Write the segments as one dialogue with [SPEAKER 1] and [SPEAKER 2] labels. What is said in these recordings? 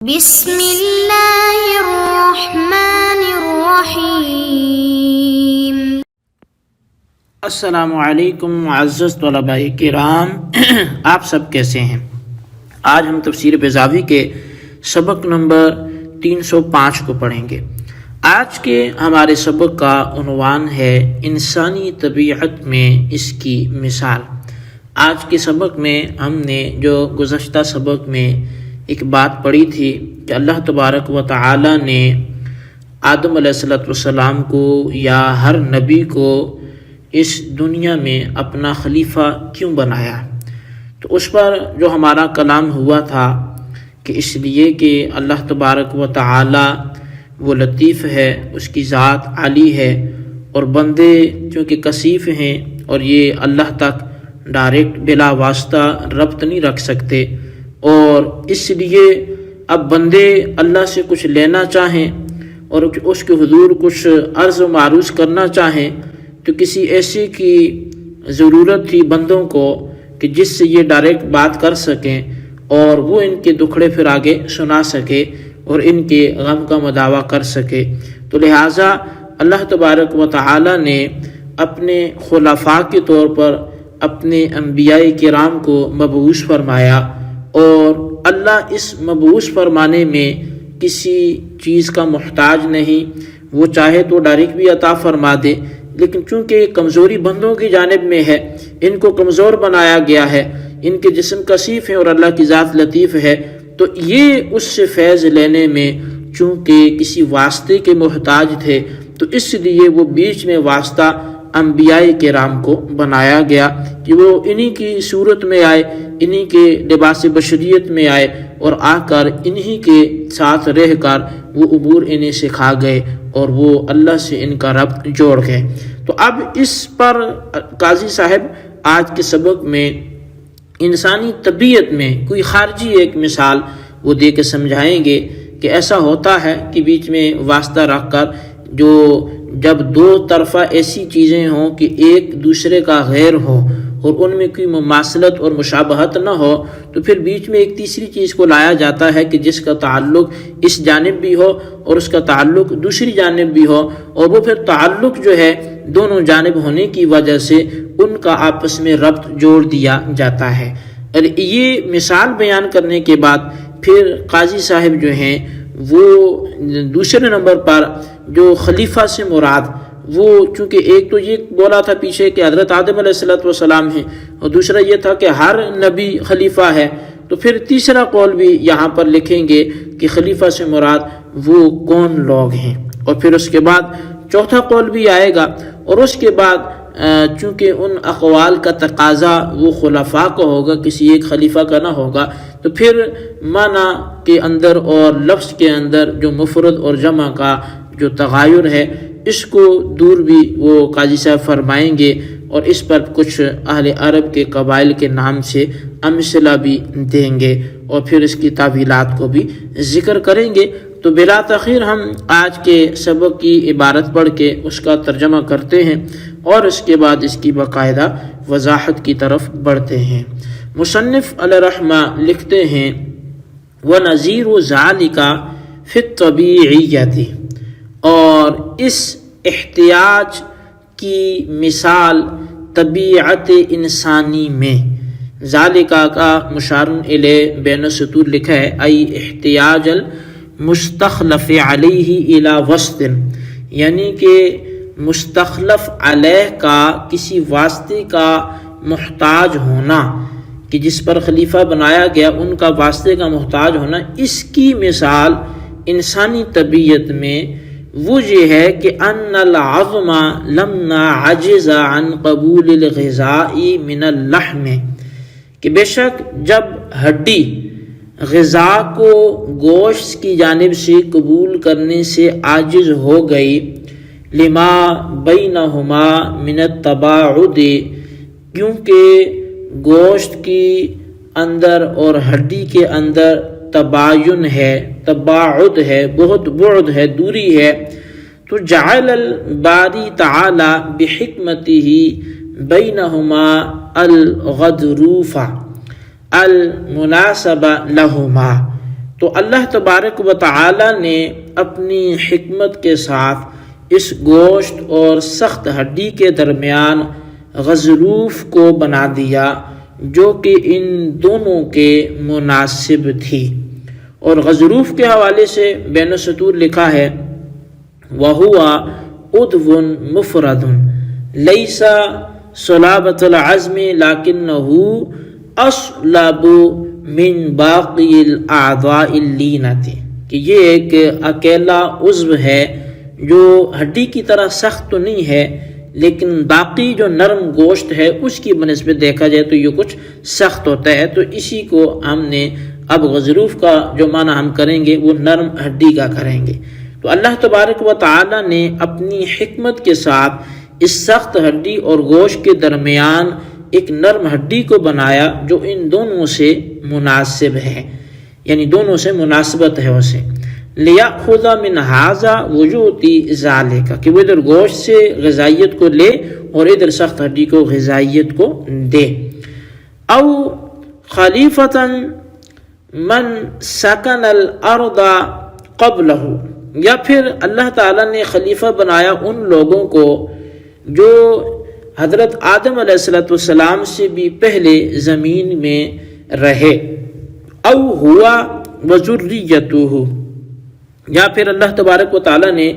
[SPEAKER 1] بسم اللہ الرحمن الرحیم۔
[SPEAKER 2] السلام علیکم معزز طلباء کرام، آپ سب کیسے ہیں؟ آج ہم تفسیر بیضاوی کے سبق نمبر 305 کو پڑھیں گے۔ آج کے ہمارے سبق کا عنوان ہے انسانی طبیعت میں اس کی مثال۔ آج کے سبق میں ہم نے جو گزشتہ سبق میں ایک بات پڑھی تھی کہ اللہ تبارک و تعالی نے آدم علیہ السلام کو یا ہر نبی کو اس دنیا میں اپنا خلیفہ کیوں بنایا، تو اس پر جو ہمارا کلام ہوا تھا کہ اس لیے کہ اللہ تبارک و تعالی وہ لطیف ہے، اس کی ذات عالی ہے، اور بندے چونکہ کثیف ہیں اور یہ اللہ تک ڈائریکٹ بلا واسطہ ربط نہیں رکھ سکتے، اور اس لیے اب بندے اللہ سے کچھ لینا چاہیں اور اس کے حضور کچھ عرض و معروض کرنا چاہیں تو کسی ایسے کی ضرورت تھی بندوں کو کہ جس سے یہ ڈائریکٹ بات کر سکیں اور وہ ان کے دکھڑے پھر آگے سنا سکے اور ان کے غم کا مداوع کر سکے۔ تو لہٰذا اللہ تبارک و تعالی نے اپنے خلفاء کے طور پر اپنے انبیاء کرام کو مبعوث فرمایا، اور اللہ اس مبعوث فرمانے میں کسی چیز کا محتاج نہیں، وہ چاہے تو ڈائریکٹ بھی عطا فرما دے، لیکن چونکہ کمزوری بندوں کی جانب میں ہے، ان کو کمزور بنایا گیا ہے، ان کے جسم کثیف ہیں اور اللہ کی ذات لطیف ہے، تو یہ اس سے فیض لینے میں چونکہ کسی واسطے کے محتاج تھے، تو اس لیے وہ بیچ میں واسطہ انبیاء کرام کو بنایا گیا کہ وہ انہی کی صورت میں آئے، انہی کے لباس بشریت میں آئے اور آ کر انہی کے ساتھ رہ کر وہ امور انہیں سکھا گئے اور وہ اللہ سے ان کا ربط جوڑ گئے۔ تو اب اس پر قاضی صاحب آج کے سبق میں انسانی طبیعت میں کوئی خارجی ایک مثال وہ دے کے سمجھائیں گے کہ ایسا ہوتا ہے کہ بیچ میں واسطہ رکھ کر جو جب دو طرفہ ایسی چیزیں ہوں کہ ایک دوسرے کا غیر ہو اور ان میں کوئی مماثلت اور مشابہت نہ ہو، تو پھر بیچ میں ایک تیسری چیز کو لایا جاتا ہے کہ جس کا تعلق اس جانب بھی ہو اور اس کا تعلق دوسری جانب بھی ہو، اور وہ پھر تعلق جو ہے دونوں جانب ہونے کی وجہ سے ان کا آپس میں ربط جوڑ دیا جاتا ہے۔ اور یہ مثال بیان کرنے کے بعد پھر قاضی صاحب جو ہیں وہ دوسرے نمبر پر جو خلیفہ سے مراد، وہ چونکہ ایک تو یہ بولا تھا پیچھے کہ حضرت آدم علیہ السلام ہیں، اور دوسرا یہ تھا کہ ہر نبی خلیفہ ہے، تو پھر تیسرا قول بھی یہاں پر لکھیں گے کہ خلیفہ سے مراد وہ کون لوگ ہیں، اور پھر اس کے بعد چوتھا قول بھی آئے گا، اور اس کے بعد چونکہ ان اقوال کا تقاضا وہ خلفاء کا ہوگا، کسی ایک خلیفہ کا نہ ہوگا، تو پھر معنی کے اندر اور لفظ کے اندر جو مفرد اور جمع کا جو تغایر ہے اس کو دور بھی وہ قاضی صاحب فرمائیں گے، اور اس پر کچھ اہل عرب کے قبائل کے نام سے امثلہ بھی دیں گے، اور پھر اس کی تعویلات کو بھی ذکر کریں گے۔ تو بلا تاخیر ہم آج کے سبق کی عبارت پڑھ کے اس کا ترجمہ کرتے ہیں اور اس کے بعد اس کی باقاعدہ وضاحت کی طرف بڑھتے ہیں۔ مصنف علیہ رحمہ لکھتے ہیں وَنَظِيرُ ذَلِكَ فِي الطَّبِيعِيَّةِ، اور اس احتیاج کی مثال طبیعت انسانی میں، ذالکہ کا مشار الیہ بین السطور لکھا ہے، ای احتیاج المستخلف علیہ الی وسط، یعنی کہ مستخلف علیہ کا کسی واسطے کا محتاج ہونا، کہ جس پر خلیفہ بنایا گیا ان کا واسطے کا محتاج ہونا، اس کی مثال انسانی طبیعت میں وہ یہ ہے کہ ان العظم لما عجز عن قبول الغذاء من اللحم، کہ بے شک جب ہڈی غذا کو گوشت کی جانب سے قبول کرنے سے عاجز ہو گئی، لما بینہما من التباعد، کیونکہ گوشت کی اندر اور ہڈی کے اندر تباین ہے، تباعد ہے، بہت بعد ہے، دوری ہے، تو جعل الباری تعالی بحکمتہ بینہما الغضروف المناسب لہما، تو اللہ تبارک و تعالی نے اپنی حکمت کے ساتھ اس گوشت اور سخت ہڈی کے درمیان غضروف کو بنا دیا جو کہ ان دونوں کے مناسب تھی۔ اور غضروف کے حوالے سے بین السطور لکھا ہے وَهُوَ عُضْوٌ مُفْرَدٌ لَيْسَ صُلَابَةَ الْعَزْمِ لَكِنَّهُ أَصْلَبُ مِنْ بَاقِيِ الْأَعْضَاءِ اللِّينَةِ کہ یہ ایک اکیلا عضو ہے جو ہڈی کی طرح سخت تو نہیں ہے، لیکن باقی جو نرم گوشت ہے اس کی بنسبت دیکھا جائے تو یہ کچھ سخت ہوتا ہے۔ تو اسی کو ہم نے اب غضروف کا جو معنی ہم کریں گے وہ نرم ہڈی کا کریں گے۔ تو اللہ تبارک و تعالی نے اپنی حکمت کے ساتھ اس سخت ہڈی اور گوشت کے درمیان ایک نرم ہڈی کو بنایا جو ان دونوں سے مناسب ہے، یعنی دونوں سے مناسبت ہے اسے۔ لِيَأْخُذَ مِنْ هَذَا وَيُعْطِي ذَلِكَ کہ وہ ادھر گوشت سے غذائیت کو لے اور ادھر سخت ہڈی کو غذائیت کو دے۔ او خلیفۃ من سکن الارض قبلہ یا پھر اللہ تعالیٰ نے خلیفہ بنایا ان لوگوں کو جو حضرت آدم علیہ السلام سے بھی پہلے زمین میں رہے۔ او ہوا وذریتہ یا پھر اللہ تبارک و تعالیٰ نے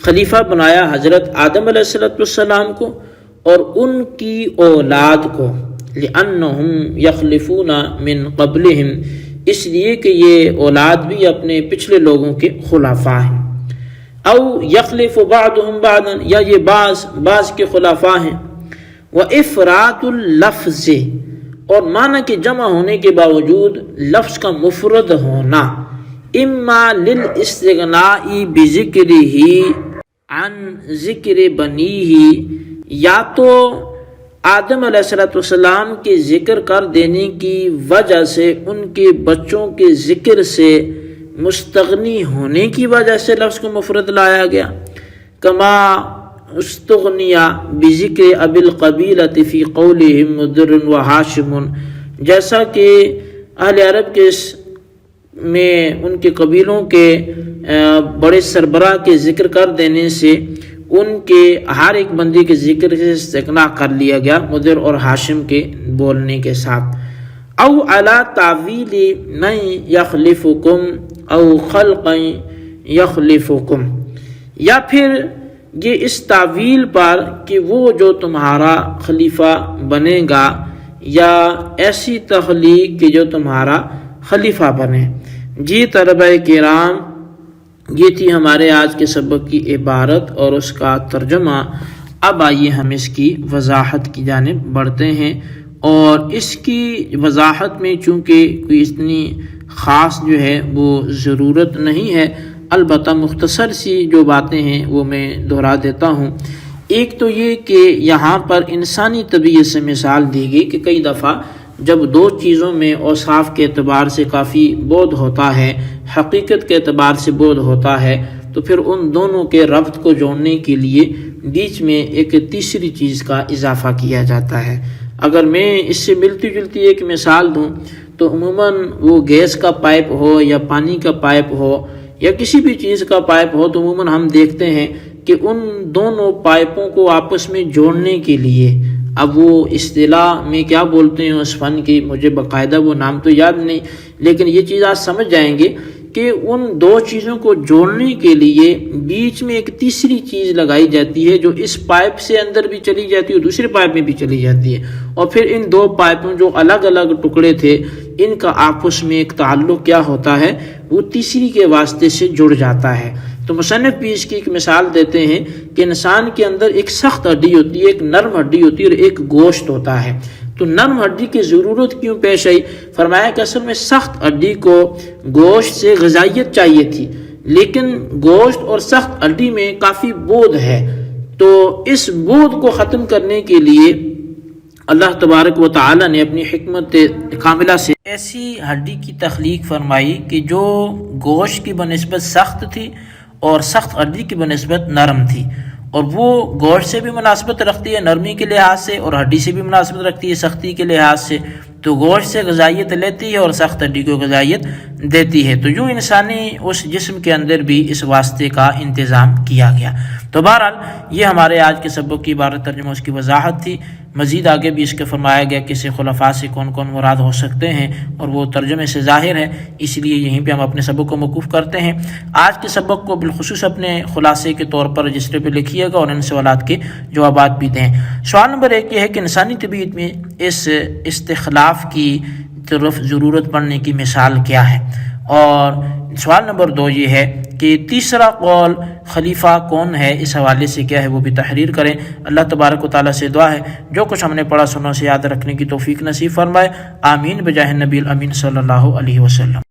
[SPEAKER 2] خلیفہ بنایا حضرت آدم علیہ السلام کو اور ان کی اولاد کو، لأنہم یخلفون من قبلہم اس لیے کہ یہ اولاد بھی اپنے پچھلے لوگوں کے خلفاء ہیں۔ او یخلف بعضهم بعضا یا یہ بعض کے خلفاء ہیں۔ وافراد اللفظ اور معنی کے جمع ہونے کے باوجود لفظ کا مفرد ہونا، اما للاستغناء بذکرہ عن ذکر بنیہ یا تو آدم علیہ السلام کے ذکر کر دینے کی وجہ سے ان کے بچوں کے ذکر سے مستغنی ہونے کی وجہ سے لفظ کو مفرد لایا گیا، کما استغنیا بذکر ابی القبیلۃ فی قولہم مدر و ہاشم جیسا کہ اہل عرب کے میں ان کے قبیلوں کے بڑے سربراہ کے ذکر کر دینے سے ان کے ہر ایک بندے کے ذکر سے استغنا کر لیا گیا مدر اور ہاشم کے بولنے کے ساتھ۔ او علی تعویل من یخلفکم او خلق یخلفکم یا پھر یہ اس تعویل پر کہ وہ جو تمہارا خلیفہ بنے گا یا ایسی تخلیق کہ جو تمہارا خلیفہ بنے۔ جی طلبہ کرام، یہ تھی ہمارے آج کے سبق کی عبارت اور اس کا ترجمہ۔ اب آئیے ہم اس کی وضاحت کی جانب بڑھتے ہیں، اور اس کی وضاحت میں چونکہ کوئی اتنی خاص جو ہے وہ ضرورت نہیں ہے، البتہ مختصر سی جو باتیں ہیں وہ میں دہرا دیتا ہوں۔ ایک تو یہ کہ یہاں پر انسانی طبیعت سے مثال دی گئی کہ کئی دفعہ جب دو چیزوں میں اوصاف کے اعتبار سے کافی بعد ہوتا ہے، حقیقت کے اعتبار سے بعد ہوتا ہے، تو پھر ان دونوں کے ربط کو جوڑنے کے لیے بیچ میں ایک تیسری چیز کا اضافہ کیا جاتا ہے۔ اگر میں اس سے ملتی جلتی ایک مثال دوں تو عموماً وہ گیس کا پائپ ہو یا پانی کا پائپ ہو یا کسی بھی چیز کا پائپ ہو، تو عموماً ہم دیکھتے ہیں کہ ان دونوں پائپوں کو آپس میں جوڑنے کے لیے، اب وہ اصطلاح میں کیا بولتے ہیں اس فن کی، مجھے باقاعدہ وہ نام تو یاد نہیں، لیکن یہ چیز آپ سمجھ جائیں گے کہ ان دو چیزوں کو جوڑنے کے لیے بیچ میں ایک تیسری چیز لگائی جاتی ہے جو اس پائپ سے اندر بھی چلی جاتی ہے اور دوسرے پائپ میں بھی چلی جاتی ہے، اور پھر ان دو پائپوں جو الگ الگ ٹکڑے تھے ان کا آپس میں ایک تعلق کیا ہوتا ہے، وہ تیسری کے واسطے سے جڑ جاتا ہے۔ تو مصنف بھی اس کی ایک مثال دیتے ہیں کہ انسان کے اندر ایک سخت ہڈی ہوتی ہے، ایک نرم ہڈی ہوتی ہے اور ایک گوشت ہوتا ہے۔ تو نرم ہڈی کی ضرورت کیوں پیش آئی؟ فرمایا کہ اصل میں سخت ہڈی کو گوشت سے غذائیت چاہیے تھی، لیکن گوشت اور سخت ہڈی میں کافی بود ہے، تو اس بود کو ختم کرنے کے لیے اللہ تبارک و تعالی نے اپنی حکمت کاملہ سے ایسی ہڈی کی تخلیق فرمائی کہ جو گوشت کی بنسبت سخت تھی اور سخت ہڈی کی بنسبت نرم تھی، اور وہ گوشت سے بھی مناسبت رکھتی ہے نرمی کے لحاظ سے، اور ہڈی سے بھی مناسبت رکھتی ہے سختی کے لحاظ سے۔ تو گوشت سے غذائیت لیتی ہے اور سخت ہڈی کو غذائیت دیتی ہے۔ تو یوں انسانی اس جسم کے اندر بھی اس واسطے کا انتظام کیا گیا۔ تو بہرحال یہ ہمارے آج کے سبق کی عبارت ترجمہ اس کی وضاحت تھی۔ مزید آگے بھی اس کے فرمایا گیا کہ اس خلفاء سے کون کون مراد ہو سکتے ہیں، اور وہ ترجمے سے ظاہر ہے، اس لیے یہیں پہ ہم اپنے سبق کو موقوف کرتے ہیں۔ آج کے سبق کو بالخصوص اپنے خلاصے کے طور پر رجسٹر پہ لکھیے گا اور ان سوالات کے جوابات بھی دیں۔ سوال نمبر 1 یہ ہے کہ انسانی طبیعت میں اس استخلاف کی طرف ضرورت پڑنے کی مثال کیا ہے، اور سوال نمبر 2 یہ ہے کہ تیسرا قول خلیفہ کون ہے، اس حوالے سے کیا ہے وہ بھی تحریر کریں۔ اللہ تبارک و تعالیٰ سے دعا ہے جو کچھ ہم نے پڑھا سنا سے یاد رکھنے کی توفیق نصیب فرمائے، آمین بجاہ نبی الامین صلی اللہ علیہ وسلم۔